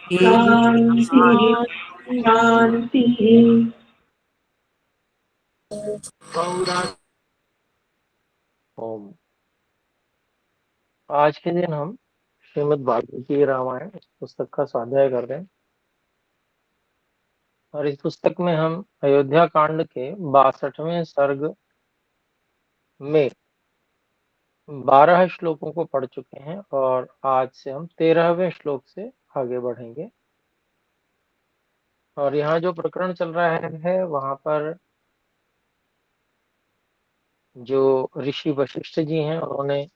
शांति शांति। ओम। आज के दिन हम श्रीमद् वाल्मीकि रामायण इस पुस्तक का स्वाध्याय कर रहे हैं और इस पुस्तक में हम अयोध्या कांड के 62वें सर्ग में 12 श्लोकों को पढ़ चुके हैं और आज से हम 13वें श्लोक से आगे बढ़ेंगे। और यहाँ जो प्रकरण चल रहा है वहां पर जो ऋषि वशिष्ठ जी हैं उन्होंने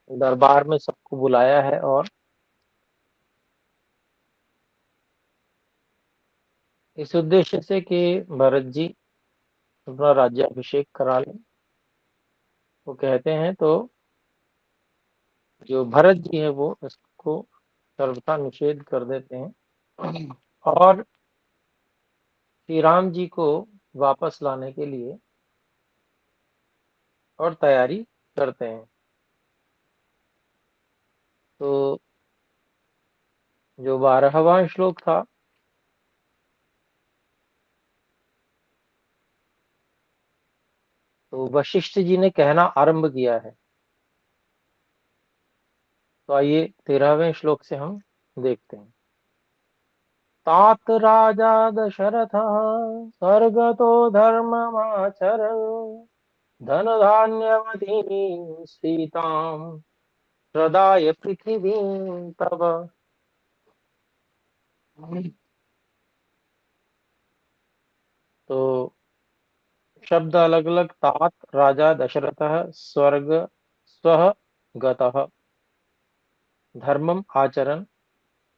दरबार में सबको बुलाया है और इस उद्देश्य से कि भरत जी अपना राज्याभिषेक करा लें। वो कहते हैं तो जो भरत जी है वो इसको सर्वथा निषेध कर देते हैं और श्री राम जी को वापस लाने के लिए और तैयारी करते हैं। तो जो 12वां श्लोक था तो वशिष्ठ जी ने कहना आरंभ किया है। तो आइए 13वें श्लोक से हम देखते हैं। तात राजा दशरथ स्वर्गतो धर्ममाचरन् धन धान्यवती सीतां प्रदाय पृथिवीं तव। तो शब्द अलग अलग। तात राजा दशरथः स्वर्ग स्वः गतः धर्मम आचरन्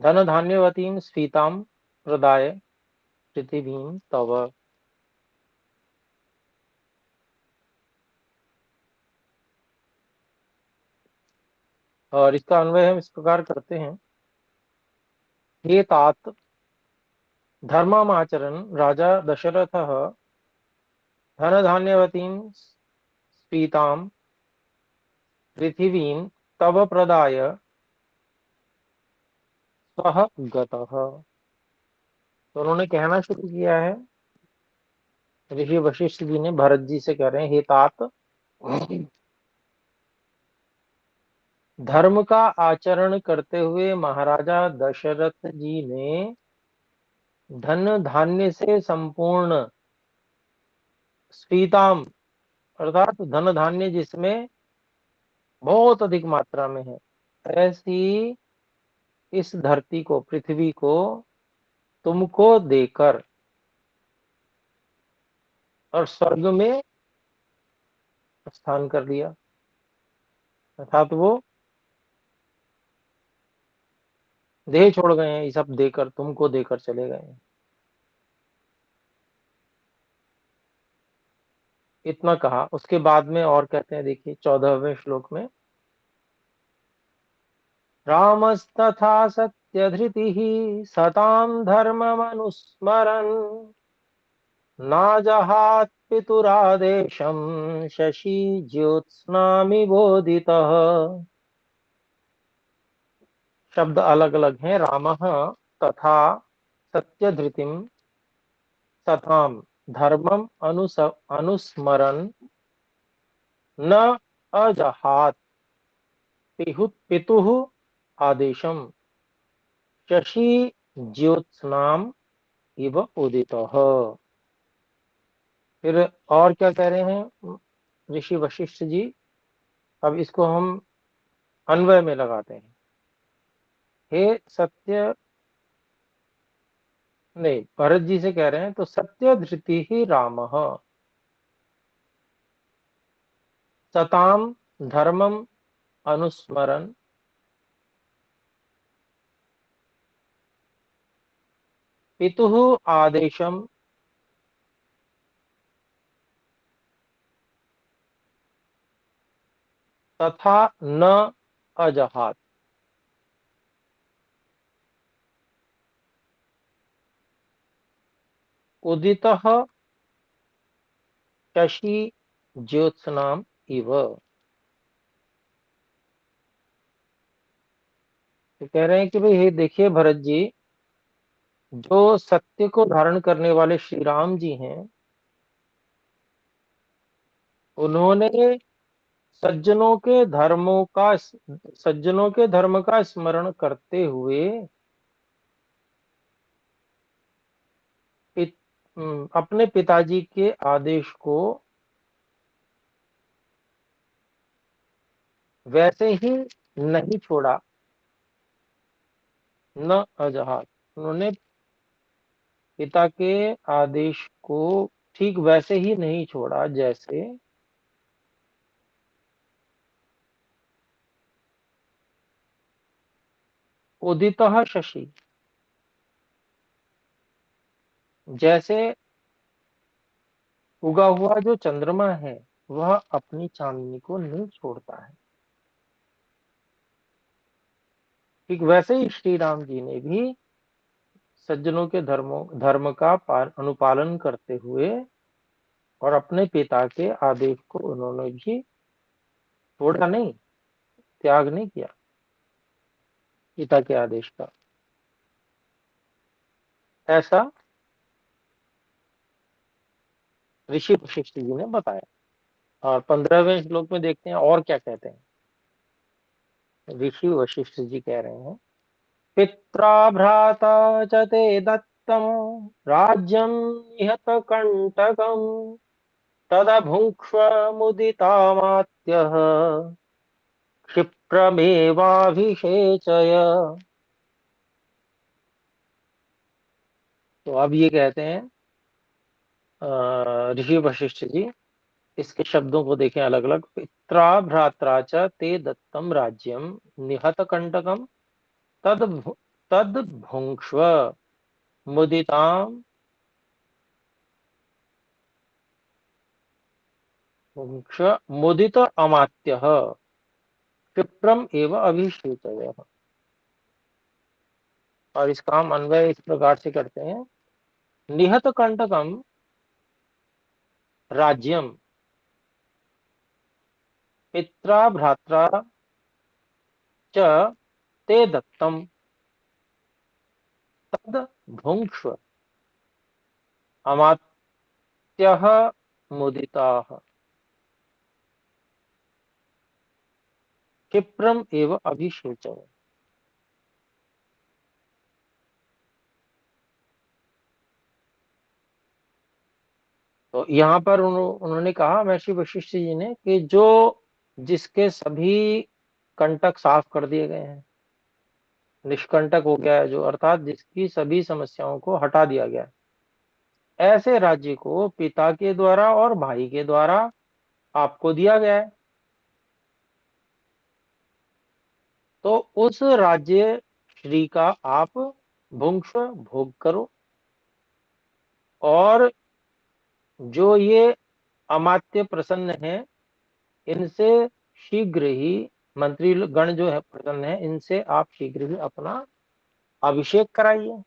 धन धान्यवतीं सीतां प्रदाय पृथिवीं तव। और इसका अन्वय हम इस प्रकार करते हैं। हे तात धर्मम आचरन् राजा दशरथः धन धान्यवतीं सीतां पृथिवीं तव प्रदाय स्वः गतः। तो उन्होंने कहना शुरू किया है। ऋषि वशिष्ठ जी ने भरत जी से कह रहे हैं, हे तात, धर्म का आचरण करते हुए महाराजा दशरथ जी ने धन धान्य से संपूर्ण स्फीताम अर्थात धन धान्य जिसमें बहुत अधिक मात्रा में है ऐसी इस धरती को पृथ्वी को तुमको देकर और स्वर्ग में स्थान कर लिया। अर्थात वो देह छोड़ गए हैं, ये सब देकर तुमको देकर चले गए हैं। इतना कहा। उसके बाद में और कहते हैं, देखिए 14वें श्लोक में, रामस्तथा सत्यधृतिः सतां धर्ममनुस्मरन् नाजहात् पितुरादेशं शशि ज्योत्स्नामिवोदितः। शब्द अलग अलग हैं। रामः तथा सत्यधृतिं सतां धर्मम अनुस्मरन् न अजहात् पितुः आदेशम शशि ज्योत्स्नाम इव उदितः। फिर और क्या कह रहे हैं ऋषि वशिष्ठ जी। अब इसको हम अन्वय में लगाते हैं। हे सत्य, नहीं, भरत जी से कह रहे हैं, तो सत्य धृति ही रामः सताम धर्मम अनुस्मरन् पितुः आदेशम तथा न अजहात। उदितः शशि ज्योत्स्नाम इव। तो कह रहे हैं कि भाई, ये देखिए भरत जी, जो सत्य को धारण करने वाले श्री राम जी हैं, उन्होंने सज्जनों के धर्म का स्मरण करते हुए अपने पिताजी के आदेश को वैसे ही नहीं छोड़ा, न अजहात। उन्होंने पिता के आदेश को ठीक वैसे ही नहीं छोड़ा जैसे उदितः शशि, जैसे उगा हुआ जो चंद्रमा है वह अपनी चांदनी को नहीं छोड़ता है, ठीक वैसे ही श्री राम जी ने भी सज्जनों के धर्म का अनुपालन करते हुए और अपने पिता के आदेश को उन्होंने भी छोड़ा नहीं, त्याग नहीं किया पिता के आदेश का। ऐसा ऋषि वशिष्ठ जी ने बताया। और 15वें श्लोक में देखते हैं और क्या कहते हैं। ऋषि वशिष्ठ जी कह रहे हैं, पित्रा भ्राता च ते दत्तम राज्यम निहत कंटकम तदभुङ्क्ष्व मुदितामात्यः क्षिप्रमेवाभिषेचय। तो अब ये कहते हैं ऋषि वशिष्ठ जी, इसके शब्दों को देखें अलग अलग। पित्रा भ्रात्रा च ते दत्तम राज्यम निहत कंटकम तद तद भुङ्क्ष्व मुदिताम भुङ्क्ष्व मुदित अमात्यः क्षिप्रम एव अभिषेचय। और इसका हम अन्वय इस प्रकार से करते हैं, निहत कंटकम राज्यम पित्रा भ्रात्रा च ते दत्तम तद भुङ्क्ष्व अमात्यः मुदिताः क्षिप्रम एव अभिषेचय। तो यहाँ पर उन्होंने कहा, महर्षि वशिष्ठ जी ने, कि जो जिसके सभी कंटक साफ कर दिए गए हैं, निष्कंटक हो गया है जो, अर्थात जिसकी सभी समस्याओं को हटा दिया गया है, ऐसे राज्य को पिता के द्वारा और भाई के द्वारा आपको दिया गया है। तो उस राज्य श्री का आप भुंक्ष भोग करो। और जो ये अमात्य प्रसन्न है, इनसे शीघ्र ही, मंत्री गण जो है प्रसन्न है, इनसे आप शीघ्र ही अपना अभिषेक कराइए,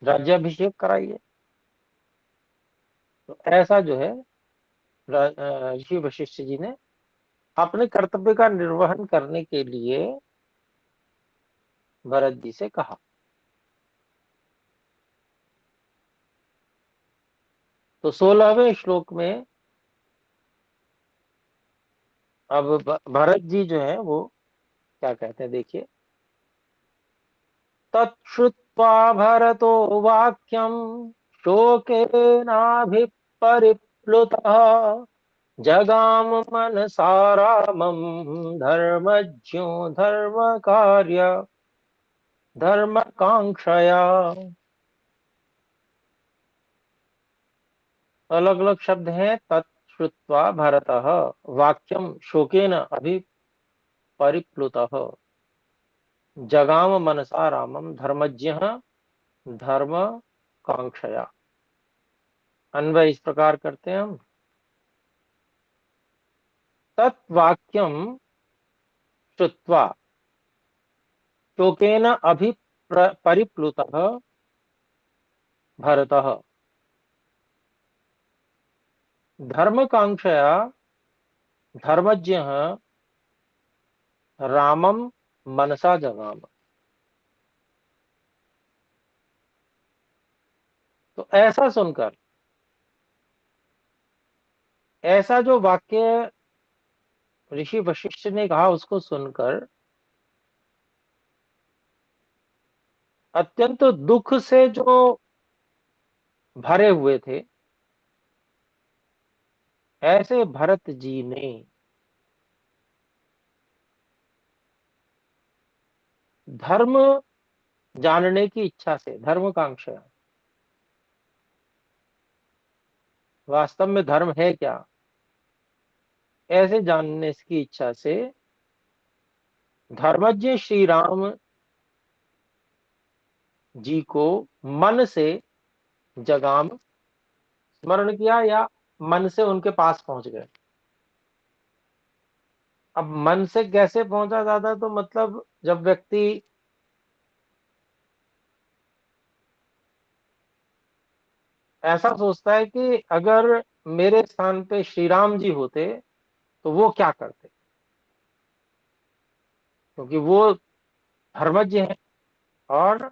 राज्याभिषेक कराइए। तो ऐसा जो है ऋषि वशिष्ठ जी ने अपने कर्तव्य का निर्वहन करने के लिए भरत जी से कहा। तो 16वें श्लोक में अब भरत जी जो है वो क्या कहते हैं, देखिए। तच्छ्रुत्वा भरतो वाक्यम शोकेनाभिपरिप्लुतः जगाम मनसा रामं धर्मज्ञो धर्म कार्य धर्म कांक्षया। अलग अलग शब्द हैं। तच्छ्रुत्वा भरतः वाक्यम शोकेन अभिपरिप्लुतः जगाम मनसा रामम धर्मज्ञ धर्म कांक्षया। अन्वय इस प्रकार करते हैं हम। तत्वाक्यम श्रुत्वा शोकेन परिप्लुतः भरतः धर्म कांक्षया धर्मज्ञ रामम मनसा जगाम। तो ऐसा सुनकर, ऐसा जो वाक्य ऋषि वशिष्ठ ने कहा उसको सुनकर अत्यंत दुख से जो भरे हुए थे, ऐसे भरत जी ने धर्म जानने की इच्छा से, धर्मकांक्षा, वास्तव में धर्म है क्या, ऐसे जानने की इच्छा से धर्मज्ञ श्री राम जी को मन से जगाम, स्मरण किया, या मन से उनके पास पहुंच गए। अब मन से कैसे पहुंचा जाता, तो मतलब जब व्यक्ति ऐसा सोचता है कि अगर मेरे स्थान पे श्री राम जी होते तो वो क्या करते, क्योंकि वो धर्मज्ञ हैं, और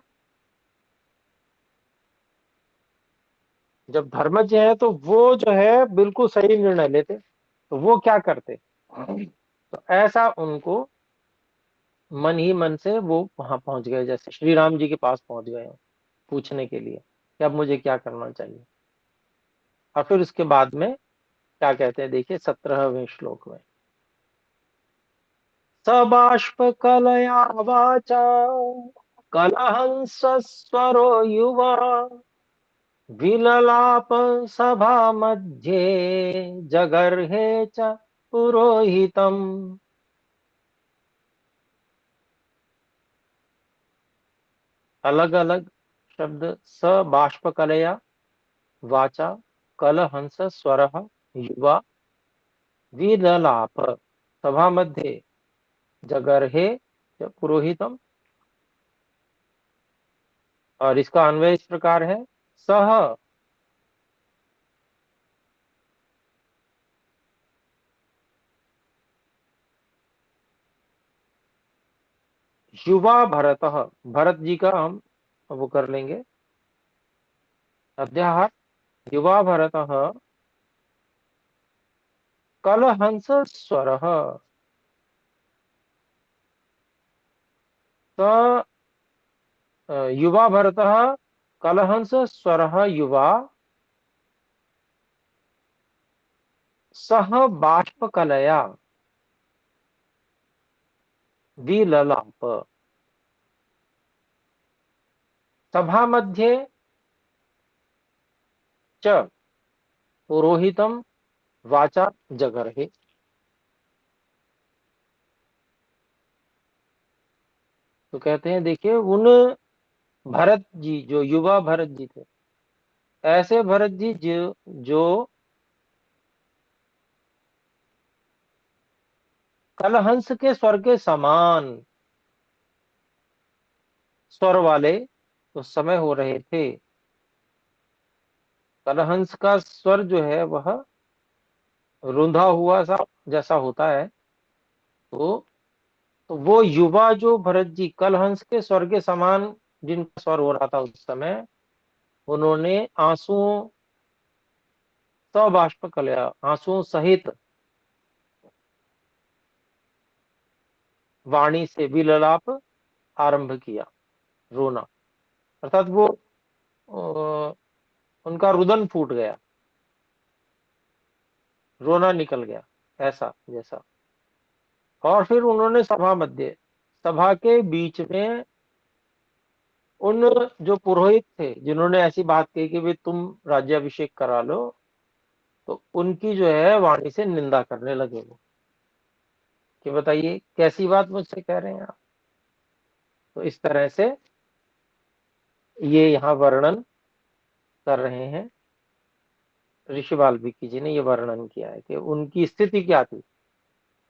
जब धर्मज्ञ है तो वो जो है बिल्कुल सही निर्णय लेते, तो वो क्या करते। तो ऐसा उनको मन ही मन से वो वहां पहुंच गए, जैसे श्री राम जी के पास पहुंच गए हो पूछने के लिए कि अब मुझे क्या करना चाहिए। और फिर उसके बाद में क्या कहते हैं, देखिए 17वें श्लोक में, सबाष्प कलया वाचा कलहंस स्वरो युवा विललाप सभा मध्ये जगर्हे च पुरोहितम। अलग अलग शब्द, स बाष्प कलया वाचा कलहंस स्वर युवा विललाप सभा मध्ये जगर्हे च पुरोहितम। और इसका अन्वय इस प्रकार है, सह युवा भरत, भरत जी का हम वो कर लेंगे अध्याहार, युवा भरत कलहंस स्वर, स युवा भरत कलहंस स्वर युवा सह बाष्प कलया विललाप सभा मध्ये च पुरोहितम वाचा जगर्हे। तो कहते हैं देखिए, उन भरत जी, जो युवा भरत जी थे, ऐसे भरत जी जो कलहंस के स्वर के समान स्वर वाले उस समय हो रहे थे। कलहंस का स्वर जो है वह रुंधा हुआ सा जैसा होता है। तो तो वो युवा जो भरत जी, कलहंस के स्वर के समान जिनका स्वर हो रहा था उस समय, उन्होंने आंसुओं, सबाष्प कलया, आंसुओं सहित वाणी से विललाप आरंभ किया, रोना। अर्थात वो उनका रुदन फूट गया, रोना निकल गया, ऐसा जैसा। और फिर उन्होंने सभा मध्य, सभा के बीच में, उन जो पुरोहित थे जिन्होंने ऐसी बात कही कि भाई तुम राज्याभिषेक करा लो, तो उनकी जो है वाणी से निंदा करने लगे वो, कि बताइए कैसी बात मुझसे कह रहे हैं आप। तो इस तरह से ये यहाँ वर्णन कर रहे हैं, ऋषि वाल्मीकि जी ने ये वर्णन किया है कि उनकी स्थिति क्या थी।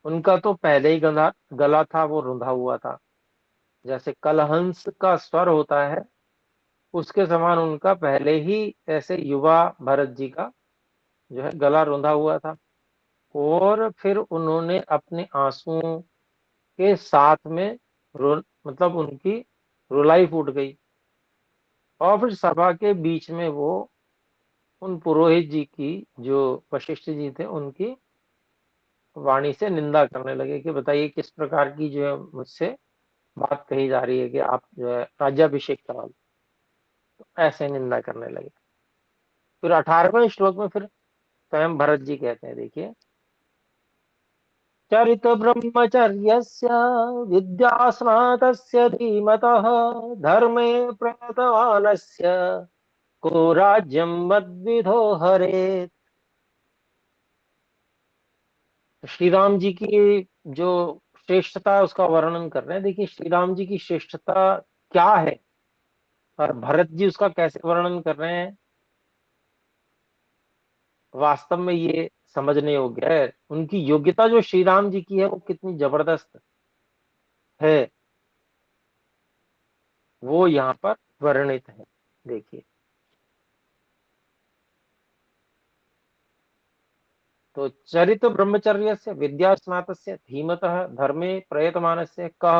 उनका तो पहले ही गला गला था वो रुंधा हुआ था, जैसे कलहंस का स्वर होता है उसके समान उनका पहले ही ऐसे युवा भरत जी का जो है गला रुंधा हुआ था। और फिर उन्होंने अपने आंसुओं के साथ में मतलब उनकी रुलाई फूट गई, और फिर सभा के बीच में वो उन पुरोहित जी की, जो वशिष्ठ जी थे, उनकी वाणी से निंदा करने लगे कि बताइए किस प्रकार की जो है मुझसे बात कही जा रही है कि आप जो है राज्याभिषेक करा लो। तो ऐसे निंदा करने लगे। फिर 18वें श्लोक में फिर स्वयं भरत जी कहते हैं, देखिए, चरित ब्रह्मचर्यस्य विद्या स्नातस्य धीमतः धर्मे प्रयतमानस्य को राज्यम मद्विधो हरे। श्री राम जी की जो श्रेष्ठता है उसका वर्णन कर रहे हैं। देखिए श्री राम जी की श्रेष्ठता क्या है और भरत जी उसका कैसे वर्णन कर रहे हैं, वास्तव में ये समझने योग्य है। उनकी योग्यता जो श्री राम जी की है वो कितनी जबरदस्त है, वो यहाँ पर वर्णित है। देखिए, तो चरित ब्रह्मचर्य से विद्या स्नातस्य धीमतः धर्मे प्रयतमानस्य कह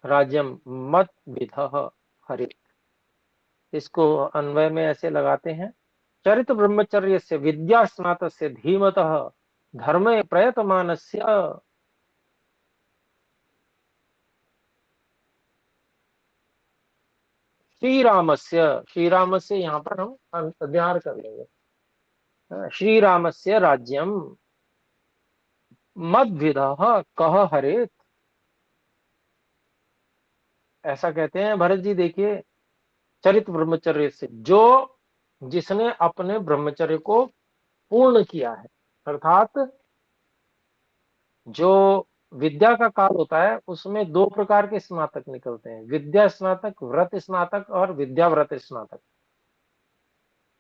राज्यम मत विधः हरे। इसको अन्वय में ऐसे लगाते हैं, चरित ब्रह्मचर्य से विद्या स्नातस्य धीमतः धर्मे प्रयतमानस्य। श्री रामस्य यहाँ पर हम अध्यार कर लेंगे। श्री रामस्य राज्यम मद्विदः कह हरेत। ऐसा कहते हैं भरत जी, देखिए, चरित ब्रह्मचर्य से, जो जिसने अपने ब्रह्मचर्य को पूर्ण किया है, अर्थात जो विद्या का काल होता है उसमें दो प्रकार के स्नातक निकलते हैं, विद्या स्नातक, व्रत स्नातक और विद्या व्रत स्नातक।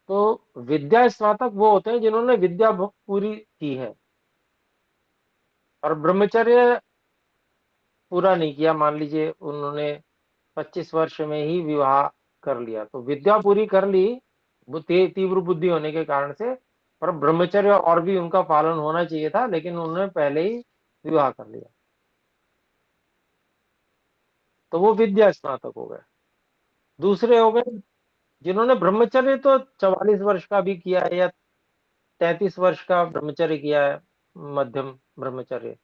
तो विद्या स्नातक वो होते हैं जिन्होंने विद्या पूरी की है और ब्रह्मचर्य पूरा नहीं किया। मान लीजिए उन्होंने 25 वर्ष में ही विवाह कर लिया, तो विद्या पूरी कर ली तीव्र बुद्धि होने के कारण से, पर ब्रह्मचर्य और भी उनका पालन होना चाहिए था, लेकिन उन्होंने पहले ही विवाह कर लिया, तो वो विद्या स्नातक हो गए। दूसरे हो गए जिन्होंने ब्रह्मचर्य तो 44 वर्ष का भी किया है या 33 वर्ष का ब्रह्मचर्य किया है, मध्यम ब्रह्मचर्य,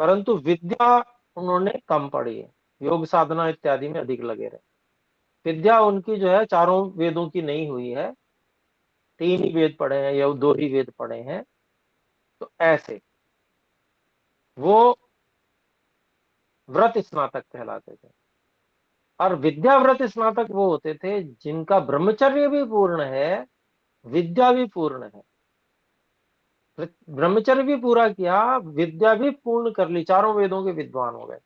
परंतु विद्या उन्होंने कम पढ़ी है, योग साधना इत्यादि में अधिक लगे रहे। विद्या उनकी जो है चारों वेदों की नहीं हुई है, 3 ही वेद पढ़े हैं या 2 ही वेद पढ़े हैं। तो ऐसे वो व्रत स्नातक कहलाते थे। और विद्या व्रत स्नातक वो होते थे जिनका ब्रह्मचर्य भी पूर्ण है, विद्या भी पूर्ण है। ब्रह्मचर्य भी पूरा किया, विद्या भी पूर्ण कर ली, चारों वेदों के विद्वान हो गए।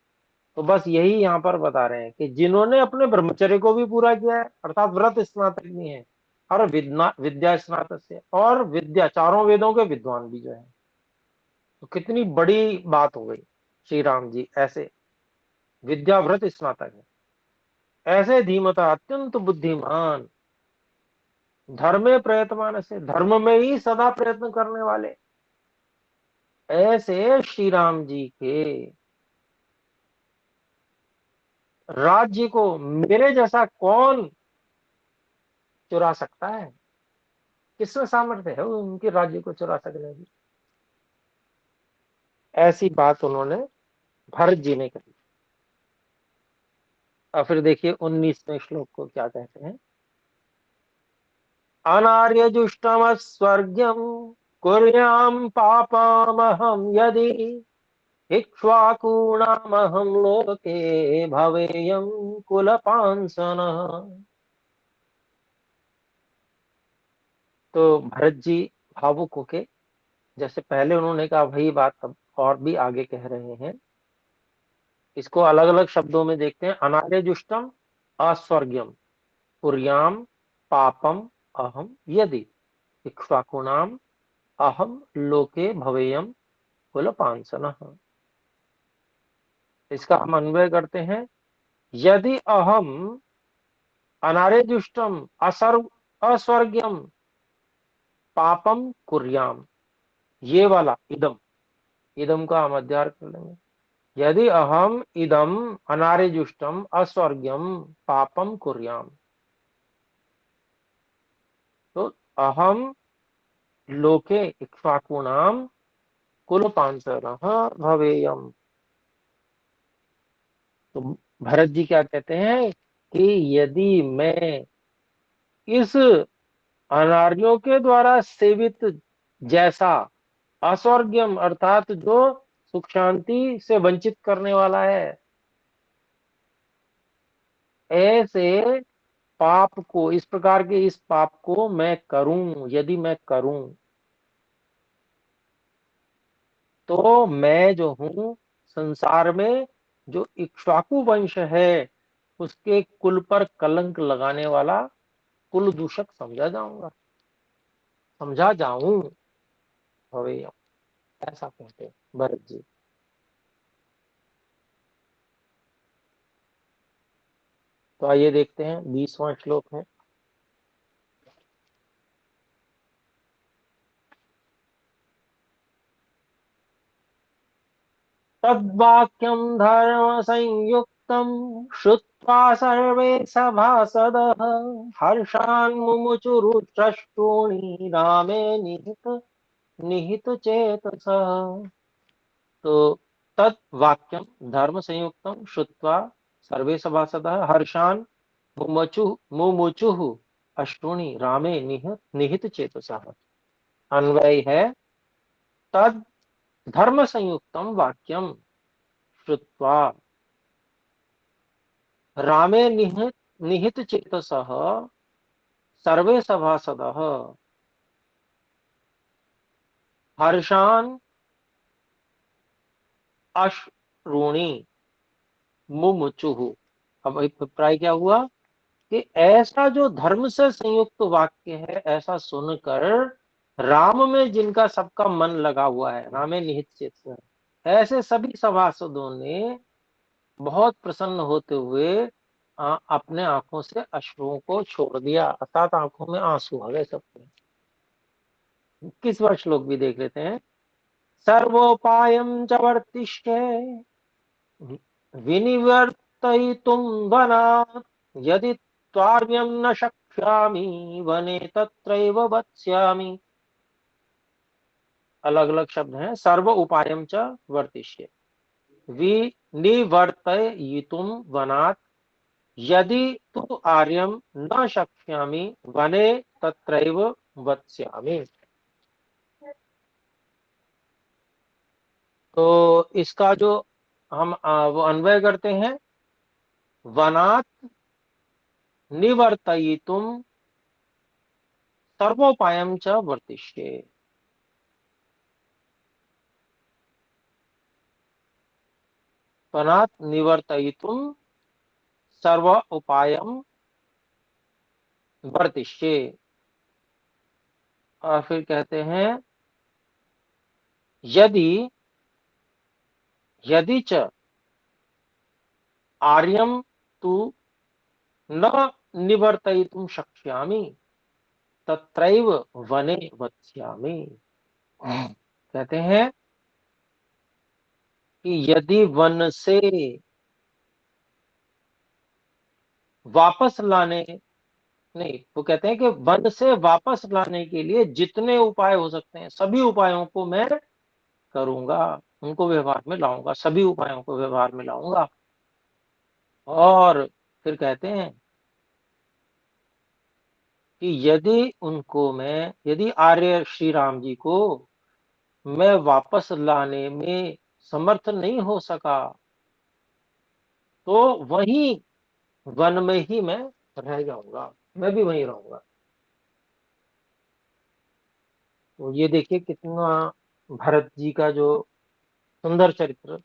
तो बस यही यहाँ पर बता रहे हैं कि जिन्होंने अपने ब्रह्मचर्य को भी पूरा किया है, अर्थात व्रत स्नातक भी है, और विद्या स्नातक से, और विद्या चारों वेदों के विद्वान भी जो है, तो कितनी बड़ी बात हो गई। श्री राम जी ऐसे विद्याव्रत स्नातक है, ऐसे धीमता अत्यंत बुद्धिमान, धर्मे प्रयतमान से, धर्म में ही सदा प्रयत्न करने वाले, ऐसे श्री राम जी के राज्य को मेरे जैसा कौन चुरा सकता है? किसमें सामर्थ्य है उनके राज्य को चुरा सकने की? ऐसी बात उन्होंने भरत जी ने कही। और फिर देखिए 19वें श्लोक को क्या कहते हैं, अनार्य जुष्टम स्वर्ग्यम कुर्याम पापमहम यदि इक्ष्वाकूणामहं लोके भवेयं कुलपांसनः। तो भरत जी भावुक होके, जैसे पहले उन्होंने कहा वही बात अब और भी आगे कह रहे हैं। इसको अलग अलग शब्दों में देखते हैं, अनार्य जुष्टम अस्वर्ग्यम कुर्याम पापम अहम यदि इक्ष्वाकुणाम अहम लोके भवेयम कुलपांसनः। इसका हम अन्वय करते हैं, यदि अहम अनार्यजुष्टम असर्ग अस्वर्ग्यम पापम कुर्याम, ये वाला इदम, इदम का हम अध्यय कर लेंगे, यदि अहम इदम अनार्यजुष्टम अस्वर्ग्यम पापम कुर्याम। तो अहम लोके इक्ष्वाकूणाम कुलपांसरः भवेयम। तो भरत जी क्या कहते हैं कि यदि मैं इस अनार्यों के द्वारा सेवित जैसा अस्वर्ग्यम अर्थात जो सुख शांति से वंचित करने वाला है, ऐसे पाप को, इस प्रकार के इस पाप को मैं करूं, यदि मैं करूं, तो मैं जो हूं संसार में जो इक्ष्वाकु वंश है उसके कुल पर कलंक लगाने वाला कुल दूषक समझा जाऊं भवेयम, ऐसा कहते हैं भरत जी। तो आइए देखते हैं 20वां श्लोक है। तद्वाक्यं धर्म संयुक्तं श्रुत्वा सर्वे सभासदः हर्षान् मुमुचुरुश्चष्टूनि रामे निहित चेतसः। तो तत् वाक्यम धर्म संयुक्तम श्रुत्वा सर्वे सभासदः हर्षान् मुमुचुः अश्रूणि रामे निहित चेतसः। अन्वय है तद धर्म संयुक्तम वाक्यम श्रुत्वा रामे निहित चेतसः सर्वे सभासदः हर्षान् अश्रूणि मुमुचुः। अब अभिप्राय क्या हुआ कि ऐसा जो धर्म से संयुक्त वाक्य है, ऐसा सुनकर राम में जिनका सबका मन लगा हुआ है, रामे निहित चेतसः, ऐसे सभी सभासदों ने बहुत प्रसन्न होते हुए अपने आंखों से अश्रुओं को छोड़ दिया, अर्थात आंखों में आंसू आ गए सबके। 21वां श्लोक भी देख लेते हैं। सर्वोपायं च वर्तिष्ठे विनिवर्तयितुं वनात् यदि त्वार्यं न शक्ष्यामि वने तत्रैव वत्स्यामि। अलग अलग शब्द हैं। सर्व उपायं च वर्तिष्ये विनिवर्तयितुं वनात् यदि तु आर्यम न शक्ष्यामि वने तत्रैव वत्स्यामि। तो इसका जो हम वो अन्वय करते हैं, वनात् निवर्तयितुं सर्वोपायं च वर्तिष्ये। वनात् निवर्तयितुं सर्व उपायं वर्तिष्ये। और फिर कहते हैं यदि यदि च आर्यम तु न निवर्तयितुं शक्ष्यामि तत्रैव वने वत्स्यामि। कहते हैं कि यदि वन से वापस लाने, नहीं, वो कहते हैं कि वन से वापस लाने के लिए जितने उपाय हो सकते हैं सभी उपायों को मैं करूंगा, उनको व्यवहार में लाऊंगा, सभी उपायों को व्यवहार में लाऊंगा। और फिर कहते हैं कि यदि आर्य श्री राम जी को मैं वापस लाने में समर्थ नहीं हो सका, तो वहीं वन में ही मैं रह जाऊंगा, मैं भी वहीं रहूंगा। तो ये देखिए कितना भरत जी का जो सुंदर चरित्र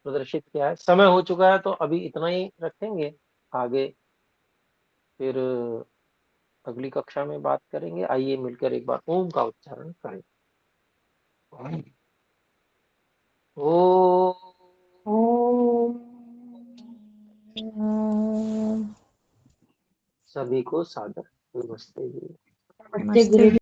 प्रदर्शित किया है। समय हो चुका है तो अभी इतना ही रखेंगे। आगे फिर अगली कक्षा में बात करेंगे। आइए मिलकर एक बार ओम का उच्चारण करें। ओ ओम। सभी को सादर नमस्ते जी। नमस्ते गुरु जी।